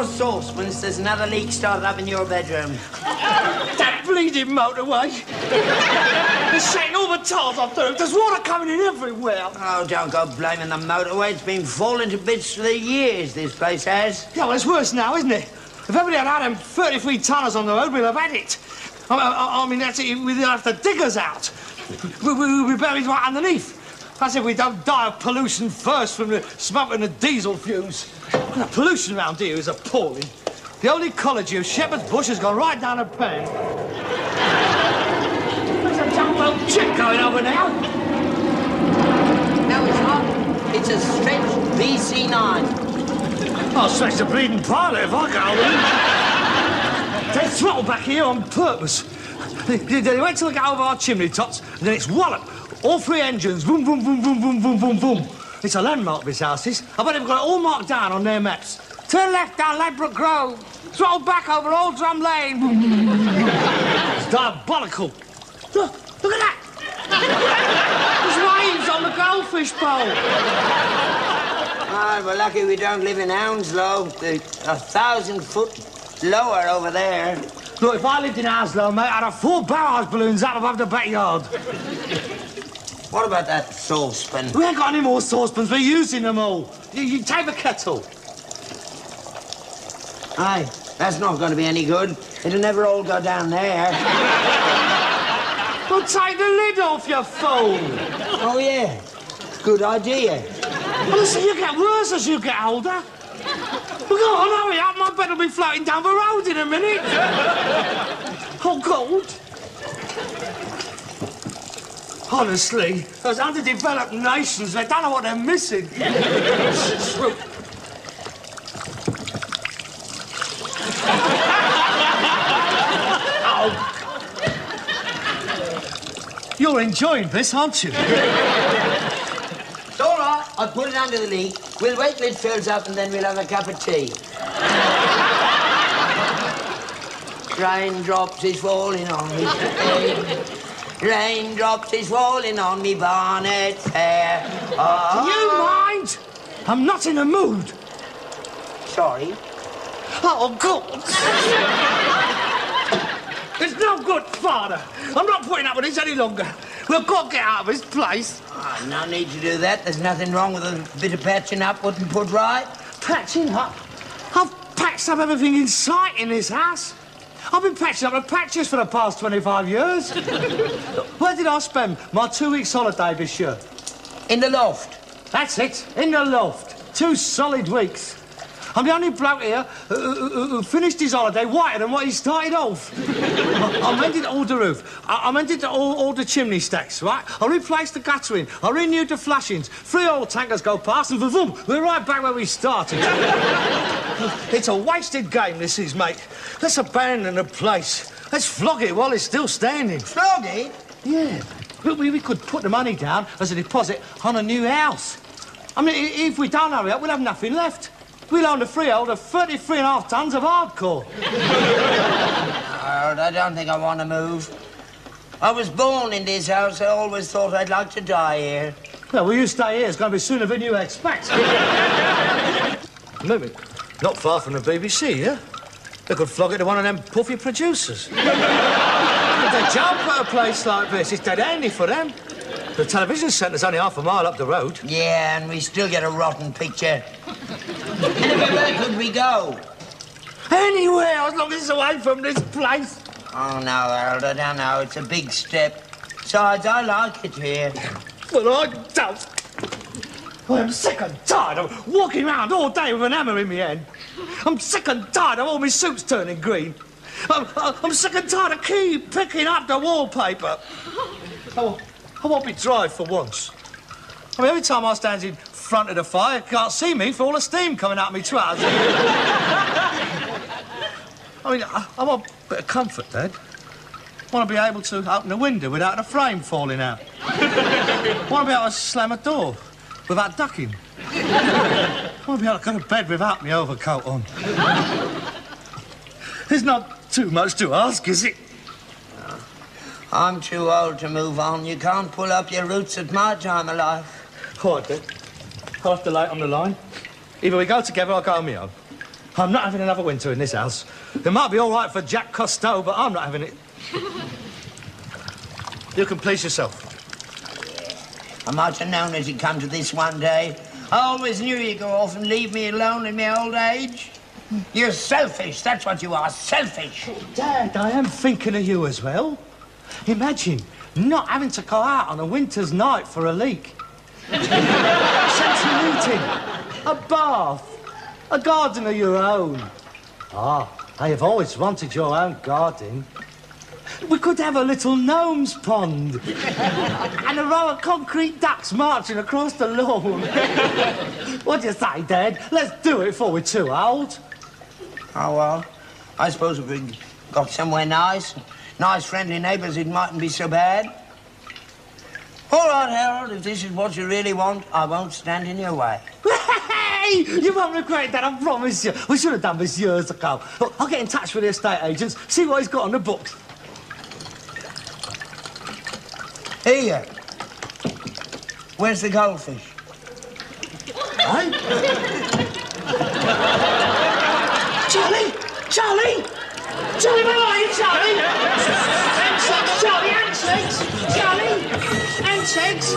your saucepans. There's another leak started up in your bedroom. That bleeding motorway. It's setting all the tiles off the roof. There's water coming in everywhere. Oh, don't go blaming the motorway. It's been falling to bits for the years, this place has. Yeah, well, it's worse now, isn't it? If everybody had them 33 tonners on the road, we'd have had it. I mean, that's it. We'd have the diggers out. We'd be buried right underneath. That's if we don't die of pollution first from the smoke and the diesel fumes. The pollution around here is appalling. The old ecology of Shepherd's Bush has gone right down a pan. There's a jumbo jet going over now. No, it's not. It's a Stretch BC9. I'll stretch the bleeding pilot if I go. They throttle back here on purpose. They wait till they get over our chimney tops, and then it's wallop. All three engines, boom, boom, boom, boom, boom, boom, boom, boom. It's a landmark, this house is. I bet they've got it all marked down on their maps. Turn left down Ladbroke Grove. Throttle back over Old Drum Lane. It's diabolical. Look at that. There's waves on the goldfish bowl. Ah, we're lucky we don't live in Hounslow. They're 1,000 foot lower over there. Look, if I lived in Hounslow, mate, I'd have 4 barrage balloons up above the backyard. What about that saucepan? We ain't got any more saucepans. We're using them all. You take the kettle. Aye, that's not going to be any good. It'll never all go down there. Well, take the lid off, you fool. Oh, yeah. Good idea. Well, listen, you get worse as you get older. Well, go on, hurry up. My bed will be floating down the road in a minute. Oh, God. Honestly, those underdeveloped nations, they don't know what they're missing. Oh. You're enjoying this, aren't you? It's all right. I'll put it under the leak. We'll wait till it fills up and then we'll have a cup of tea. Raindrops is falling on me. Raindrops is falling on me bonnet's hair. Oh. Do you mind? I'm not in a mood. Sorry. Oh, God. It's no good, Father. I'm not putting up with this any longer. We've got to get out of this place. Oh, no need to do that. There's nothing wrong with a bit of patching up, put and put right. Patching up? I've patched up everything in sight in this house. I've been patching up the patches for the past 25 years. Where did I spend my 2 weeks holiday this year? In the loft. That's it, in the loft. 2 solid weeks. I'm the only bloke here who finished his holiday whiter than what he started off. I mended all the roof. I mended all the chimney stacks, right? I replaced the guttering. I renewed the flashings. 3 oil tankers go past and boom, we're right back where we started. It's a wasted game, this is, mate. Let's abandon the place. Let's flog it while it's still standing. Flog it? Yeah. Look, we could put the money down as a deposit on a new house. I mean, if we don't hurry up, we'll have nothing left. We'll own the freehold of 33.5 tons of hardcore. I don't think I want to move. I was born in this house. I always thought I'd like to die here. Well, you stay here. It's going to be sooner than you expect. Maybe not far from the BBC, yeah? They could flog it to one of them puffy producers. If they jump at a place like this, it's dead handy for them. The television centre's only half a mile up the road. Yeah, and we still get a rotten picture. Anyway, where could we go? Anywhere, as long as it's away from this place. Oh, no, Harold, I don't know. It's a big step. Besides, I like it here. Well, I don't. I'm sick and tired of walking around all day with an hammer in my hand. I'm sick and tired of all my suits turning green. I'm sick and tired of keep picking up the wallpaper. I won't be dry for once. I mean, every time I stand in front of the fire, you can't see me for all the steam coming out of me trousers. I mean, I want a bit of comfort, Dad. I want to be able to open a window without a frame falling out. I want to be able to slam a door without ducking. I want to be able to go to bed without my overcoat on. There's not too much to ask, is it? I'm too old to move on. You can't pull up your roots at my time of life. All right, then. I'll have to lay it on the line. Either we go together or I go on my own. I'm not having another winter in this house. It might be all right for Jack Cousteau, but I'm not having it. You can please yourself. I might have known as he'd come to this one day. I always knew you'd go off and leave me alone in my old age. You're selfish, that's what you are, selfish. Dad, I am thinking of you as well. Imagine not having to go out on a winter's night for a leak. Central heating, a bath, a garden of your own. Ah, I have always wanted your own garden. We could have a little gnome's pond and a row of concrete ducks marching across the lawn. What do you say, Dad? Let's do it before we're too old. Oh, well, I suppose if we got somewhere nice, friendly neighbours, it mightn't be so bad. All right, Harold, if this is what you really want, I won't stand in your way. Hey! You won't regret that, I promise you. We should have done this years ago. Look, I'll get in touch with the estate agents, see what he's got on the books. Here. Where's the goldfish? Hey? Charlie! Charlie! Charlie, where are you, Charlie? Handshakes, Charlie, handshakes! Charlie! Handshakes!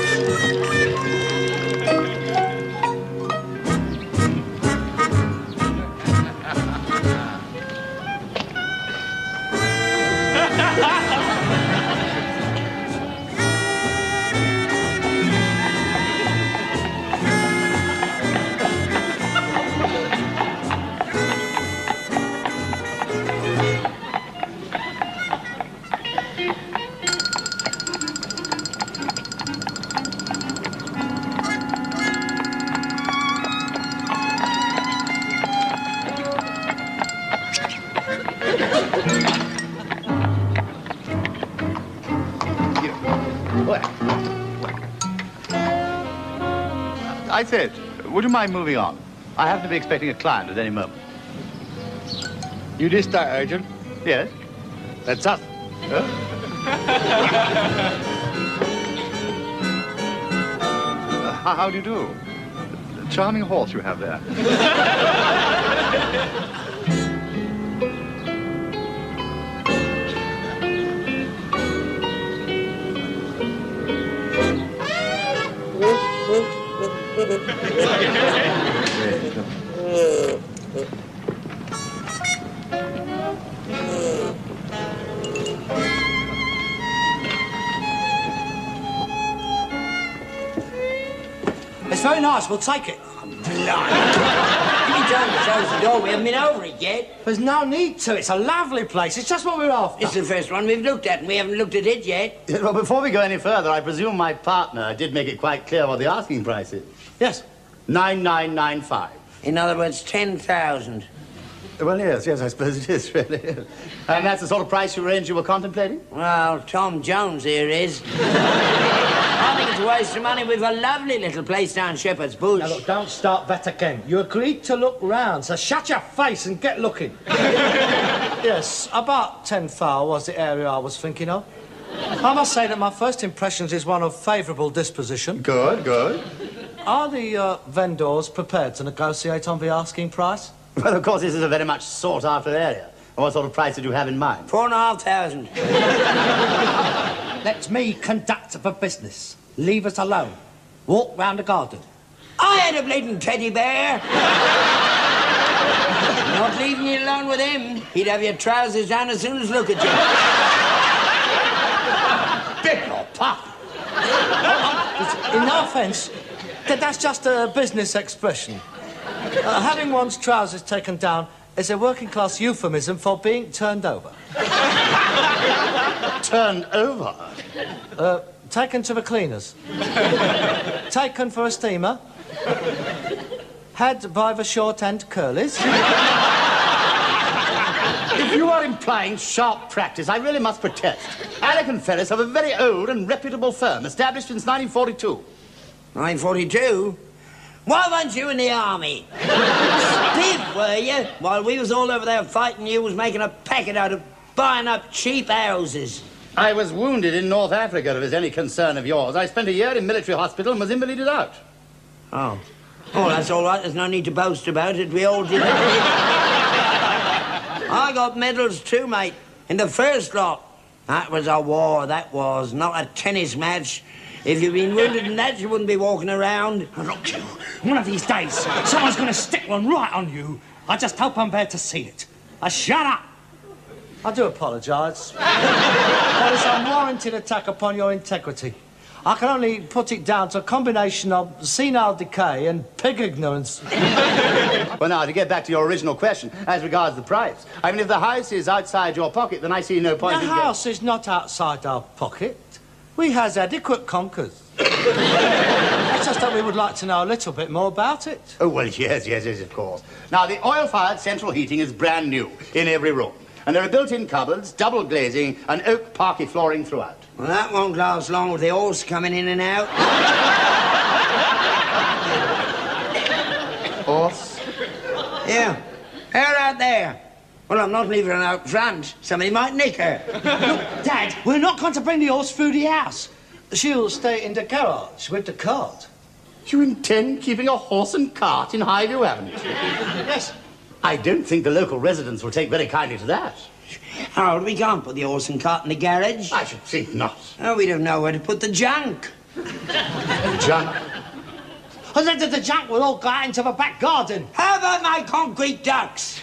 I said, would you mind moving on? I happen to be expecting a client at any moment. You the estate agent? Yes? That's us. Huh? How do you do? Charming horse you have there. It's very nice, we'll take it. Give me time to close the door. We haven't been over it yet. There's no need to, it's a lovely place. It's just what we're after. It's the first one we've looked at, and we haven't looked at it yet. Well, before we go any further, I presume my partner did make it quite clear what the asking price is. Yes. 9995. In other words, 10,000. Well, yes, I suppose it is, really. And that's the sort of price range you were contemplating? Well, Tom Jones here is. I think it's a waste of money. We've a lovely little place down Shepherd's Bush. Now, look, don't start that again. You agreed to look round, so shut your face and get looking. Yes, about 10,000 was the area I was thinking of. I must say that my first impressions is one of favourable disposition. Good, good. Are the vendors prepared to negotiate on the asking price? Well, of course, this is a very much sought-after area. And what sort of price did you have in mind? 4,500. Let me conduct the business. Leave us alone. Walk round the garden. I ain't a bleeding teddy bear. Not leaving you alone with him. He'd have your trousers down as soon as look at you. Big or pop. In no offence, that's just a business expression. Having one's trousers taken down is a working-class euphemism for being turned over. Turned over? Taken to the cleaners. Taken for a steamer. Had by the short-end curlies. If you are implying sharp practice, I really must protest. Alec and Ferris have a very old and reputable firm, established since 1942. 1942? Why weren't you in the army? Stiff, were you? While we was all over there fighting, you was making a packet out of buying up cheap houses. I was wounded in North Africa, if it's any concern of yours. I spent a year in military hospital and was invalided out. Oh. Oh, that's all right. There's no need to boast about it. We all did it. I got medals too, mate, in the first lot. That was a war, that was, not a tennis match. If you'd been wounded in that, you wouldn't be walking around. Look, you, one of these days, someone's going to stick one right on you. I just hope I'm there to see it. Shut up! I do apologise. That is a unwarranted attack upon your integrity. I can only put it down to a combination of senile decay and pig ignorance. Well, now, to get back to your original question, as regards the price, I mean, if the house is outside your pocket, then I see no point in... The house is not outside our pocket. We has adequate conkers. It's just that we would like to know a little bit more about it. Oh, well, yes, of course. Now, the oil-fired central heating is brand new in every room. And there are built-in cupboards, double glazing, and oak parquet flooring throughout. Well, that won't last long with the horse coming in and out. Horse? Yeah. Her out there. Well, I'm not leaving her out front. Somebody might nick her. Look, Dad, we're not going to bring the horse through the house. She'll stay in the garage with the cart. You intend keeping a horse and cart in Highview Avenue? Yes. I don't think the local residents will take very kindly to that. Harold, we can't put the horse and cart in the garage. I should think not. Oh, we don't know where to put the junk. Junk? And then the junk will all go out into the back garden. How about my concrete ducks?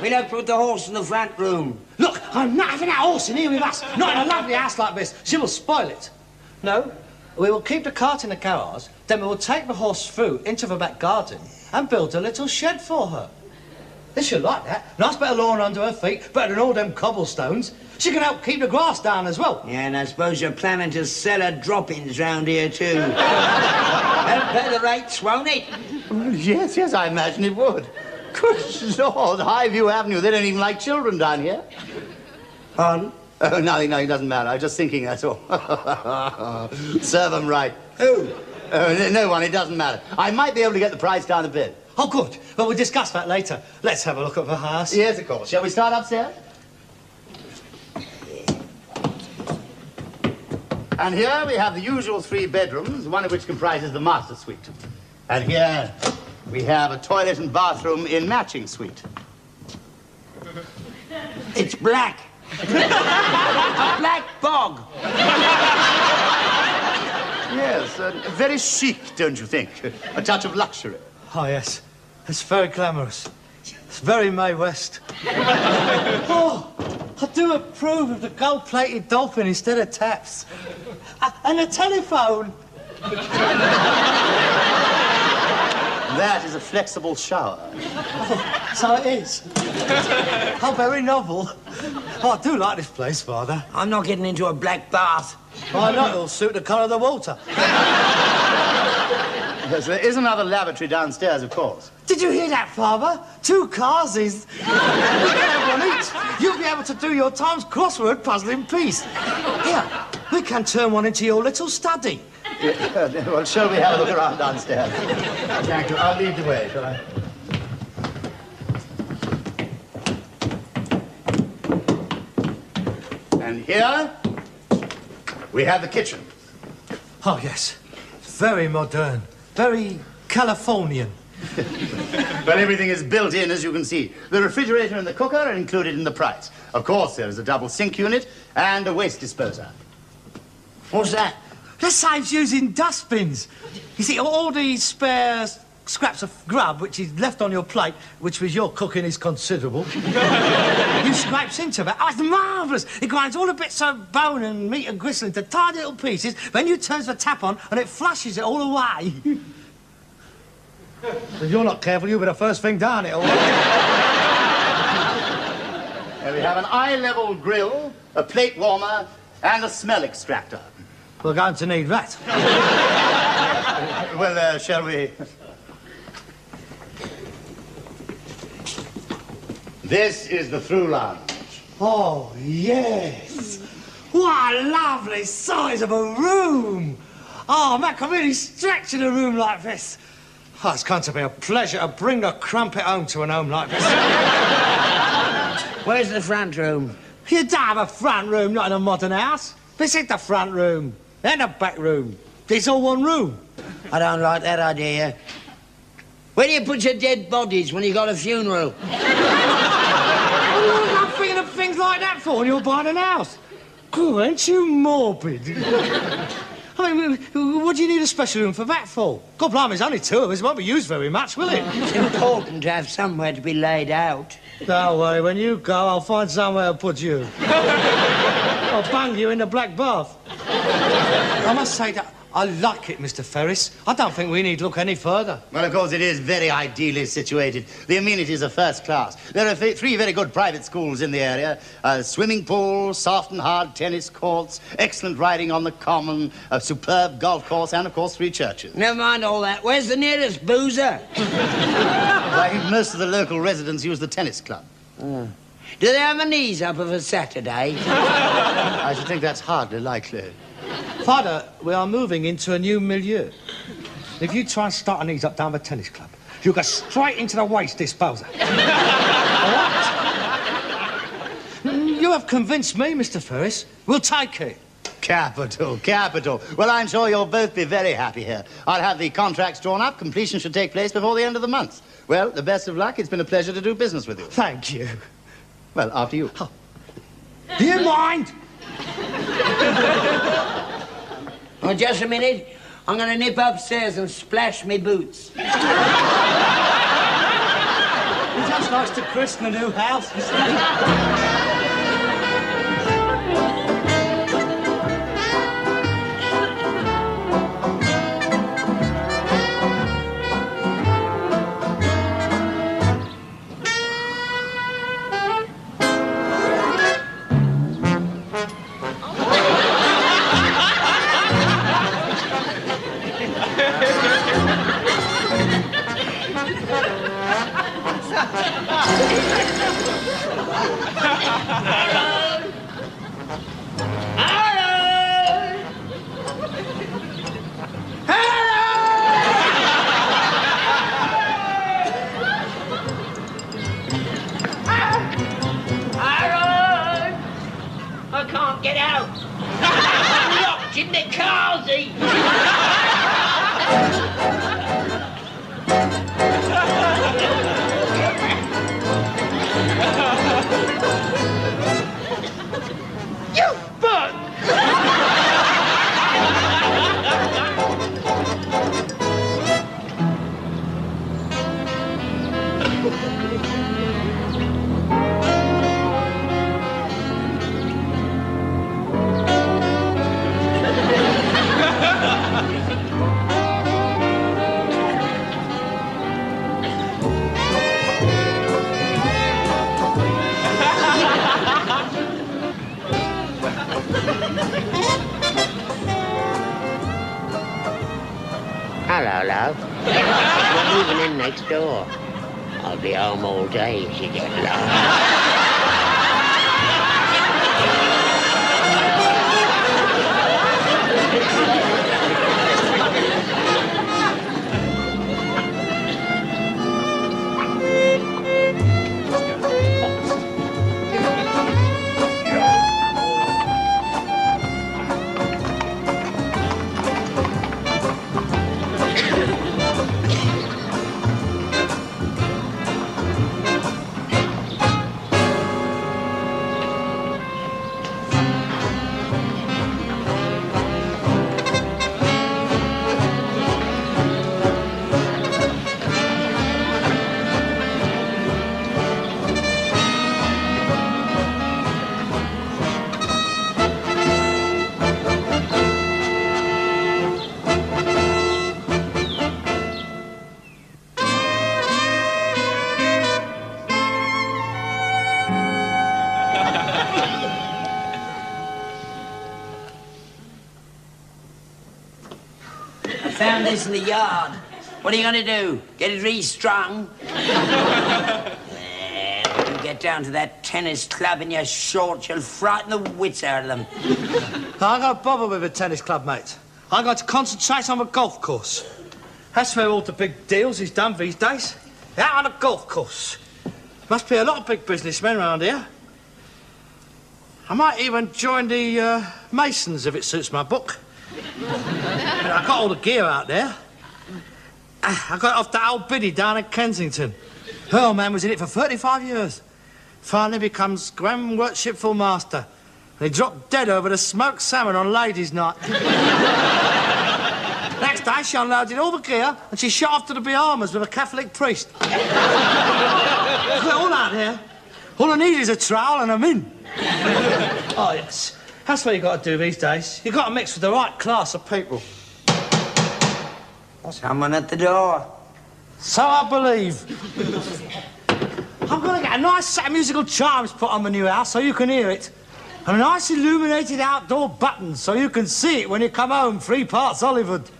We don't put the horse in the front room. Look, I'm not having that horse in here with us. Not in a lovely house like this. She will spoil it. No, we will keep the cart in the garage, then we will take the horse through into the back garden and build a little shed for her. She'll like that. Nice bit of lawn under her feet, better than all them cobblestones. She can help keep the grass down as well. Yeah, and I suppose you're planning to sell her droppings round here, too. That'll pay the rates, won't it? Well, yes, I imagine it would. Good Lord, Highview Avenue, they don't even like children down here. Pardon? Oh, nothing, it doesn't matter. I was just thinking, that's all. Serve them right. Who? No one, it doesn't matter. I might be able to get the price down a bit. Oh, good. Well, we'll discuss that later. Let's have a look at the house. Yes, of course. Shall we start upstairs? And here we have the usual 3 bedrooms, one of which comprises the master suite. And here we have a toilet and bathroom in matching suite. It's black. A black bog. Yes, very chic, don't you think? A touch of luxury. Oh, yes. It's very glamorous. It's very Mae West. Oh, I do approve of the gold-plated dolphin instead of taps. And the telephone. That is a flexible shower. Oh, so it is. How very novel. Oh, I do like this place, Father. I'm not getting into a black bath. Why not? It'll suit the colour of the water. Yes, there is another lavatory downstairs, of course. Did you hear that, Father? 2 cars is... We can have one each. You'll be able to do your Times crossword puzzle in peace. Here, we can turn one into your little study. Well, shall we have a look around downstairs? Thank you. I'll lead the way, shall I? And here we have the kitchen. Oh, yes. Very modern. Very Californian. Well, everything is built in, as you can see. The refrigerator and the cooker are included in the price. Of course, there is a double sink unit and a waste disposer. What's that? That saves using dustbins. You see, all the spare scraps of grub which is left on your plate, which with your cooking is considerable, you scrapes into that. Oh, it's marvellous. It grinds all the bits of bone and meat and gristle into tiny little pieces, then you turns the tap on and it flushes it all away. If you're not careful, you'll be the first thing down it all. Here we have an eye-level grill, a plate warmer, and a smell extractor. We're going to need that. Well, shall we... This is the through lounge. Oh, yes. What a lovely size of a room. Oh, man, I can really stretch in a room like this. Oh, it's going to be a pleasure to bring the crumpet home to an home like this. Where's the front room? You don't have a front room, not in a modern house. This is the front room and the back room. It's all one room. I don't like that idea. Where do you put your dead bodies when you got a funeral? for when you're buying an house. Oh, ain't you morbid? I mean, what do you need a special room for that for? God blimey, there's only two of us. It won't be used very much, will it? It's important to have somewhere to be laid out. Don't worry, when you go, I'll find somewhere to put you. I'll bung you in the black bath. I must say that I like it, Mr. Ferris. I don't think we need look any further. Well, of course, it is very ideally situated. The amenities are first class. There are three very good private schools in the area. A swimming pool, soft and hard tennis courts, excellent riding on the common, a superb golf course, and, of course, 3 churches. Never mind all that. Where's the nearest boozer? I think most of the local residents use the tennis club. Do they have a knees up of a Saturday? I should think that's hardly likely. Father, we are moving into a new milieu. If you try and start an ease up down the tennis club, you'll go straight into the waste disposer. All right? You have convinced me, Mr. Ferris. We'll take it. Capital, capital. Well, I'm sure you'll both be very happy here. I'll have the contracts drawn up. Completion should take place before the end of the month. Well, the best of luck. It's been a pleasure to do business with you. Thank you. Well, after you. Oh. Do you mind? Oh, just a minute. I'm going to nip upstairs and splash me boots. He just likes to christen a new house. I can't get out. I'm locked in the carsy. You bug! Hello, love. We're moving in next door. I'll be home all day if you get lost. Found this in the yard. What are you going to do? Get it restrung? When you get down to that tennis club in your shorts, you'll frighten the wits out of them. I don't bother with a tennis club, mate. I got to concentrate on the golf course. That's where all the big deals is done these days. Out on a golf course. Must be a lot of big businessmen around here. I might even join the Masons if it suits my book. I got all the gear out there. I got it off that old biddy down at Kensington. Her man was in it for 35 years. Finally becomes Grand Worshipful Master. They dropped dead over the smoked salmon on Ladies' Night. Next day, she unloaded all the gear and she shot off to the Bahamas with a Catholic priest. All out here. All I need is a trowel and I'm in. Oh, yes. That's what you got to do these days. You got to mix with the right class of people. Someone at the door. So I believe. I'm going to get a nice set of musical chimes put on the new house so you can hear it. And a nice illuminated outdoor button so you can see it when you come home 3 parts Hollywood.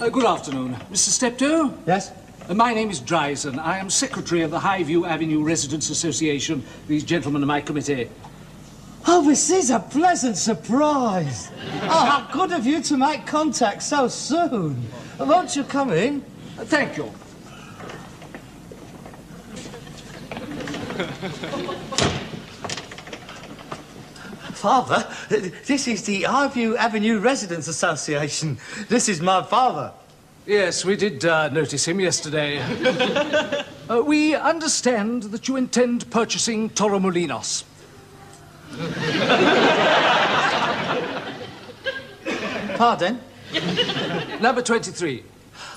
Good afternoon. Mr. Steptoe? Yes? My name is Dryson. I am secretary of the Highview Avenue Residents Association. These gentlemen are my committee. Oh, this is a pleasant surprise. Oh, how good of you to make contact so soon. Won't you come in? Thank you. Father, this is the Highview Avenue Residents Association. This is my father. Yes, we did notice him yesterday. We understand that you intend purchasing Torremolinos. Pardon? Number 23.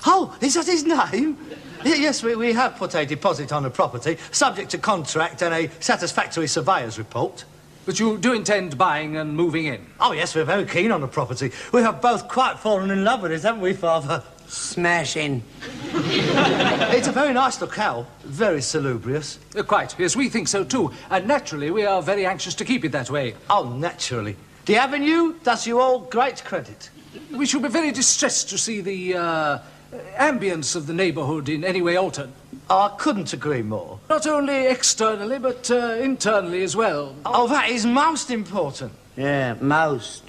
Oh, is that his name? Yes, we have put a deposit on the property, subject to contract and a satisfactory surveyor's report. But you do intend buying and moving in? Oh, yes, we're very keen on the property. We have both quite fallen in love with it, haven't we, Father? Smashing. It's a very nice locale, very salubrious. Quite. Yes, we think so too. And naturally, we are very anxious to keep it that way. Oh, naturally. The avenue does you all great credit. We should be very distressed to see the ambience of the neighbourhood in any way altered. Oh, I couldn't agree more. Not only externally, but internally as well. Oh, that is most important. Yeah, most.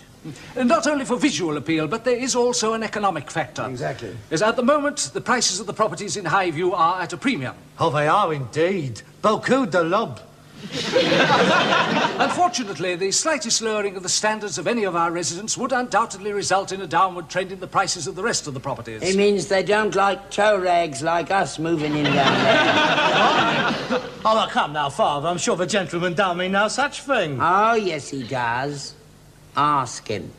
Not only for visual appeal, but there is also an economic factor. Exactly. As at the moment, the prices of the properties in Highview are at a premium. Oh, they are indeed. Beaucoup de lob. Unfortunately, the slightest lowering of the standards of any of our residents would undoubtedly result in a downward trend in the prices of the rest of the properties. It means they don't like toe rags like us moving in down there. Oh, well, come now, Father. I'm sure the gentleman don't mean no such thing. Oh, yes, he does. Ask him.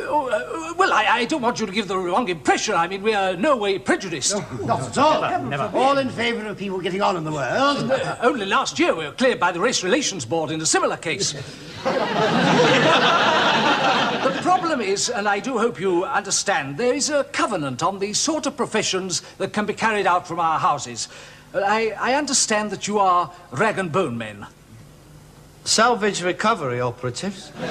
Well, I don't want you to give the wrong impression. I mean, we are no way prejudiced. Not at all. Never. All in favour of people getting on in the world. Only last year we were cleared by the Race Relations Board in a similar case. The problem is, and I do hope you understand, there is a covenant on the sort of professions that can be carried out from our houses. I understand that you are rag and bone men. Salvage recovery operatives. We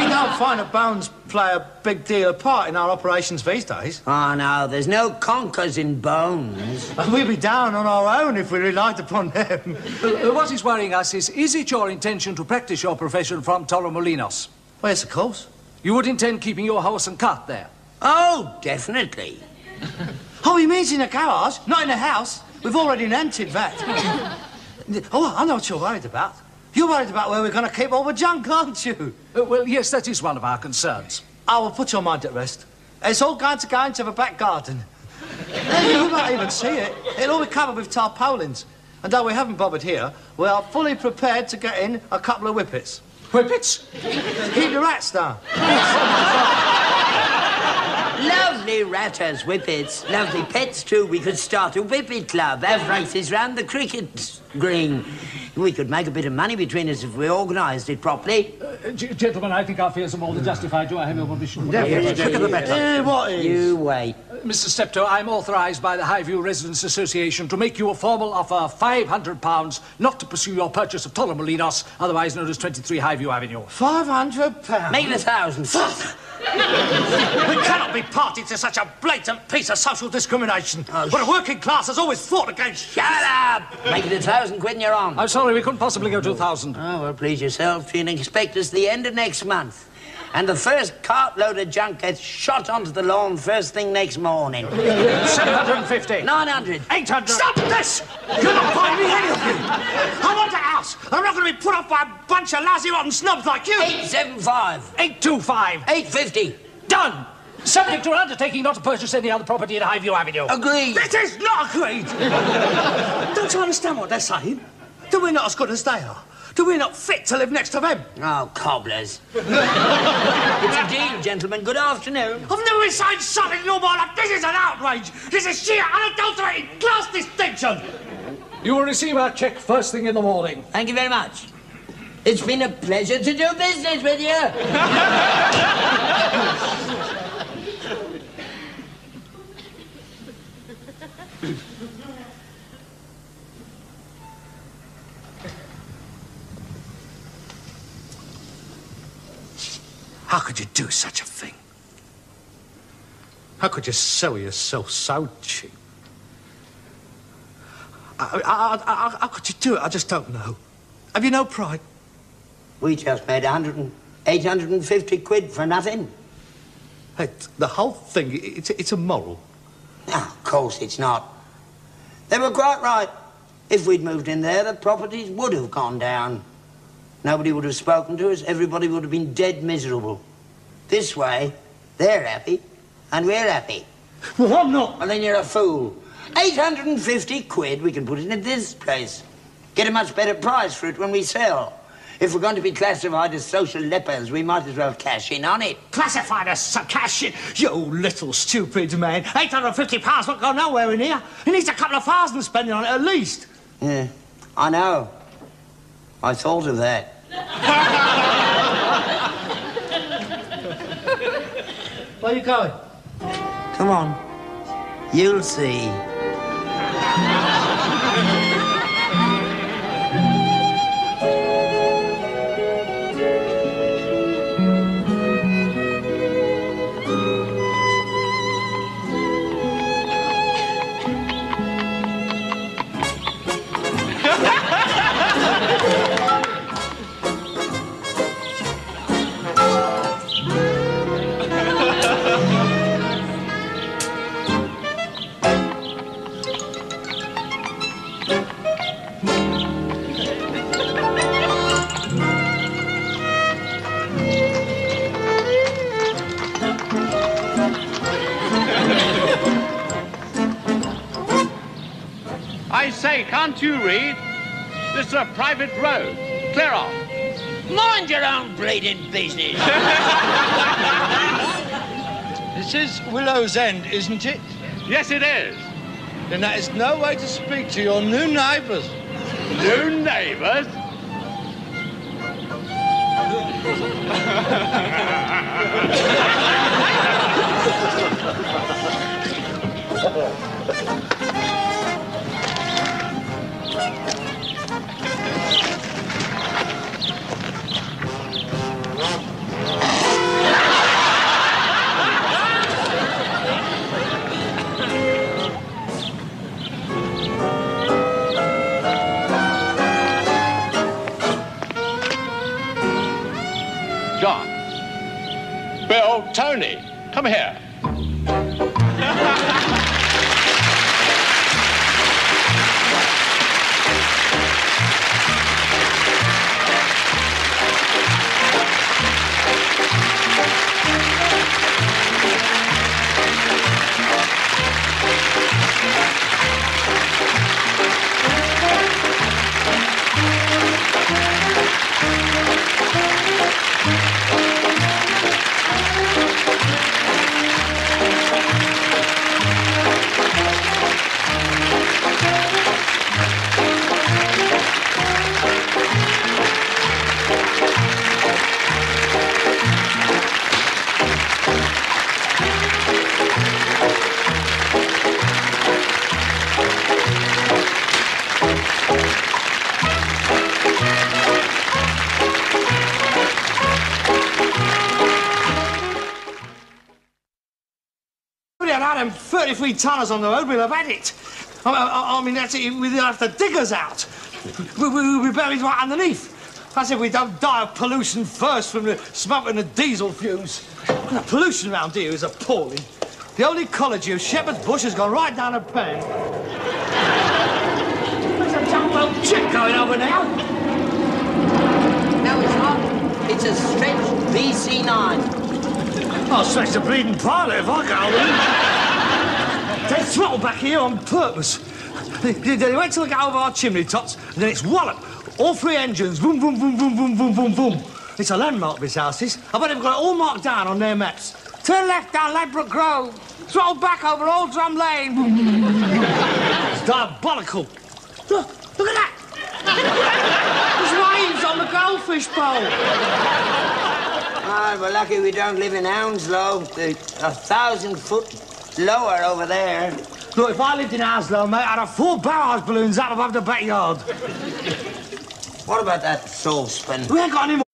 don't find that bones play a big deal of part in our operations these days. Oh, no, there's no conkers in bones. We'd be down on our own if we relied upon them. What is worrying us is it your intention to practice your profession from Torremolinos? Well, yes, of course. You would intend keeping your horse and cart there? Oh, definitely. Oh, he means in a garage, not in a house. We've already rented that. Oh, I know what you're worried about. You're worried about where we're going to keep all the junk, aren't you? Well, yes, that is one of our concerns. I will put your mind at rest. It's all going to go into the back garden. You won't even see it. It'll all be covered with tarpaulins. And though we haven't bothered here, we are fully prepared to get in a couple of whippets. Whippets? Keep the rats down. Lovely ratters, whippets. Lovely pets, too. We could start a whippet club, have races round the cricket green. We could make a bit of money between us if we organised it properly. Gentlemen, I think our fears are more than justified. Do I have your permission? Definitely. Quicker the better. What is? You wait. Mr. Steptoe, I'm authorised by the Highview Residents Association to make you a formal offer of £500 not to pursue your purchase of Torremolinos, otherwise known as 23 Highview Avenue. £500? Make it 1,000. We cannot be party to such a blatant piece of social discrimination. But the working class has always fought against... Shut up! Make it 1,000 quid and you're on. I'm sorry, we couldn't possibly go to 1,000. Oh, well, please yourself. You can expect us the end of next month. And the first cartload of junk gets shot onto the lawn first thing next morning. 750. 900. 800. Stop this! You're not buying me any of you! I want a house! I'm not going to be put off by a bunch of lousy rotten snobs like you! 875. 825. 850. Done! Subject to our undertaking not to purchase any other property at Highview Avenue. Agreed. It is not agreed! Don't you understand what they're saying? That we're not as good as they are? That we're not fit to live next to them? Oh, cobblers. It's a deal, gentlemen. Good afternoon. I've never been signed something in all my life. This is an outrage. This is sheer unadulterated class distinction. You will receive our cheque first thing in the morning. Thank you very much. It's been a pleasure to do business with you. How could you do such a thing? How could you sell yourself so cheap? How could you do it? I just don't know. Have you no pride? We just made 850 quid for nothing. Hey, the whole thing, it's immoral. No, of course it's not. They were quite right. If we'd moved in there, the properties would have gone down. Nobody would have spoken to us. Everybody would have been dead miserable. This way, they're happy, and we're happy. Well, I'm not. Well, then you're a fool. 850 quid, we can put it in this place. Get a much better price for it when we sell. If we're going to be classified as social lepers, we might as well cash in on it. Classified as cash in? You little stupid man. £850 won't go nowhere in here. He needs a couple of thousand spending on it at least. Yeah, I know. I thought of that. Where are you going? Come on. You'll see. I say, can't you read? This is a private road. Clear off. Mind your own bleeding business. This is Willow's End, isn't it? Yes, it is. Then that is no way to speak to your new neighbours. New neighbours? John. Bill, Tony, come here. Had them 33 tonners on the road, we'll have had it. I mean, that's it. We'll have the diggers out. We'll be buried right underneath. As if we don't die of pollution first from the smoke and the diesel fumes. The pollution around here is appalling. The old ecology of Shepherd's Bush has gone right down a pan. There's a jumbo jet going over now. No, it's not. It's a stretched BC-9. I'll smash the bleeding pilot if I go then. They throttle back here on purpose. They wait till they get over our chimney tops, and then it's wallop. All three engines, boom, boom, boom, boom, boom, boom, boom, boom. It's a landmark, this house is. I bet they've got it all marked down on their maps. Turn left down Ladbroke Grove. Throttle back over Old Drum Lane. It's diabolical. Look at that. There's waves on the goldfish bowl. Ah, we're lucky we don't live in Hounslow. They're 1,000 foot lower over there. Look, if I lived in Hounslow, mate, I'd have 4 barrage balloons up above the backyard. What about that saucepan? We ain't got any more.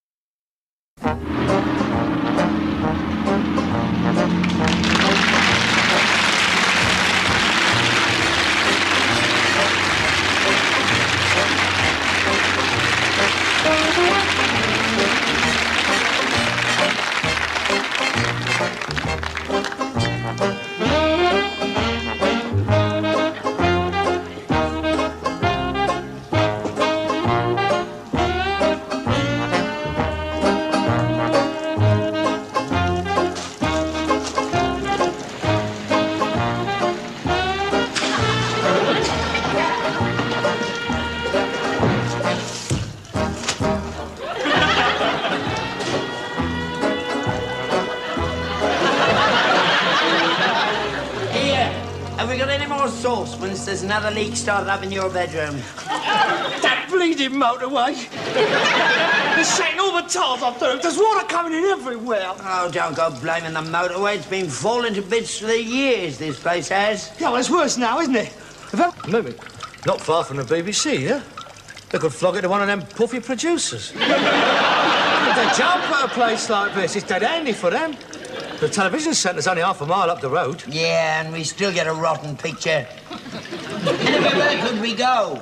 Saucepans, there's another leak started up in your bedroom. That bleeding motorway. It's setting all the tiles off through. There's water coming in everywhere. Oh, don't go blaming the motorway. It's been falling to bits for the years, this place has. Yeah, well, it's worse now, isn't it? Maybe not far from the BBC, yeah? They could flog it to one of them puffy producers. If they jump at a place like this, it's dead handy for them. The television centre's only half a mile up the road. Yeah, and we still get a rotten picture. Anyway, where could we go?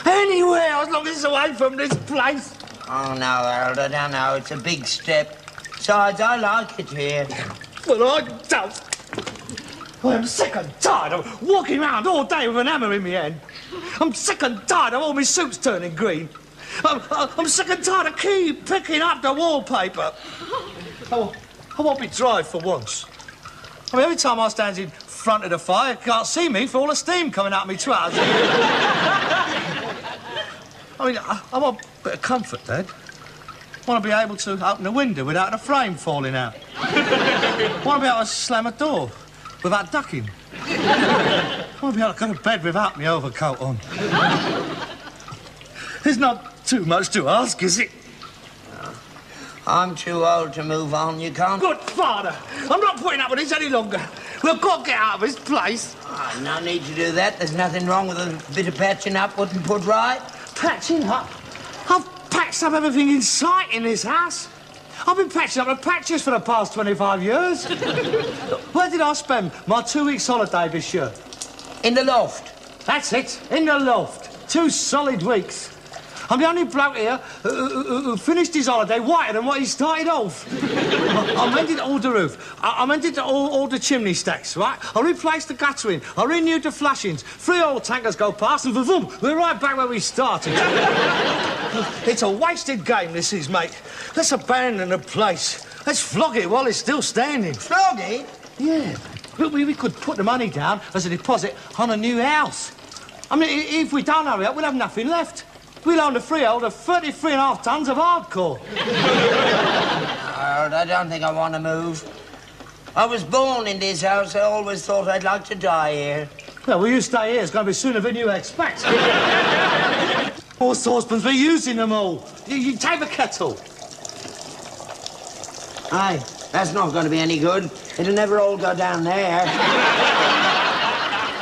Anywhere, as long as it's away from this place. Oh, no, Harold, I don't know. It's a big step. Besides, I like it here. Well, I don't. I'm sick and tired of walking around all day with an hammer in my hand. I'm sick and tired of all my suits turning green. I'm sick and tired of keep picking up the wallpaper. I won't be dry for once. I mean, every time I stand in front of the fire, you can't see me for all the steam coming out of my trousers. I mean, I want a bit of comfort, Dad. I want to be able to open the window without the frame falling out. I want to be able to slam a door without ducking. I want to be able to go to bed without my overcoat on. There's not too much to ask, is it? I'm too old to move on. You can't... Good father. I'm not putting up with this any longer. We've got to get out of this place. Oh, no need to do that. There's nothing wrong with a bit of patching up, put and put right. Patching up? I've patched up everything in sight in this house. I've been patching up the patches for the past 25 years. Where did I spend my 2 weeks holiday this year? In the loft. That's it, in the loft. 2 solid weeks. I'm the only bloke here who finished his holiday whiter than what he started off. I mended all the roof. I mended all the chimney stacks, right? I replaced the guttering. I renewed the flashings. 3 old tankers go past and boom, we're right back where we started. It's a wasted game, this is, mate. Let's abandon the place. Let's flog it while it's still standing. Flog it? Yeah. We could put the money down as a deposit on a new house. I mean, if we don't hurry up, we'll have nothing left. We'll own the freehold of 33.5 tons of hardcore. Harold, I don't think I want to move. I was born in this house. I always thought I'd like to die here. Well, will you stay here? It's going to be sooner than you expect. More saucepans, we're using them all. You take the kettle. Aye, that's not going to be any good. It'll never all go down there.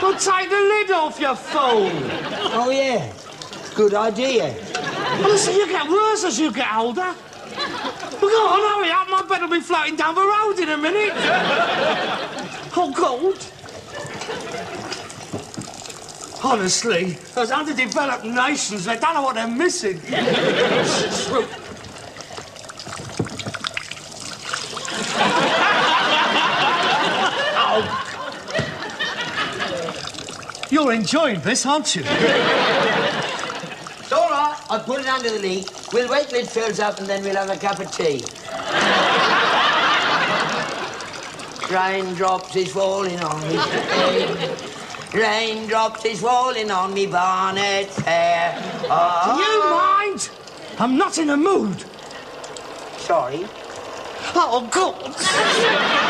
Well, take the lid off, you fool. Oh, yeah. Good idea. Well, listen, you get worse as you get older. Well, go on, hurry up. My bed will be floating down the road in a minute. Oh, God. Honestly, those underdeveloped nations, they don't know what they're missing. Oh. You're enjoying this, aren't you? It's all right. I'll put it under the leak. We'll wait till it fills up and then we'll have a cup of tea. Raindrops is falling on me today. Raindrops is falling on me bonnet's hair. Do you mind? I'm not in a mood. Sorry. Oh, God.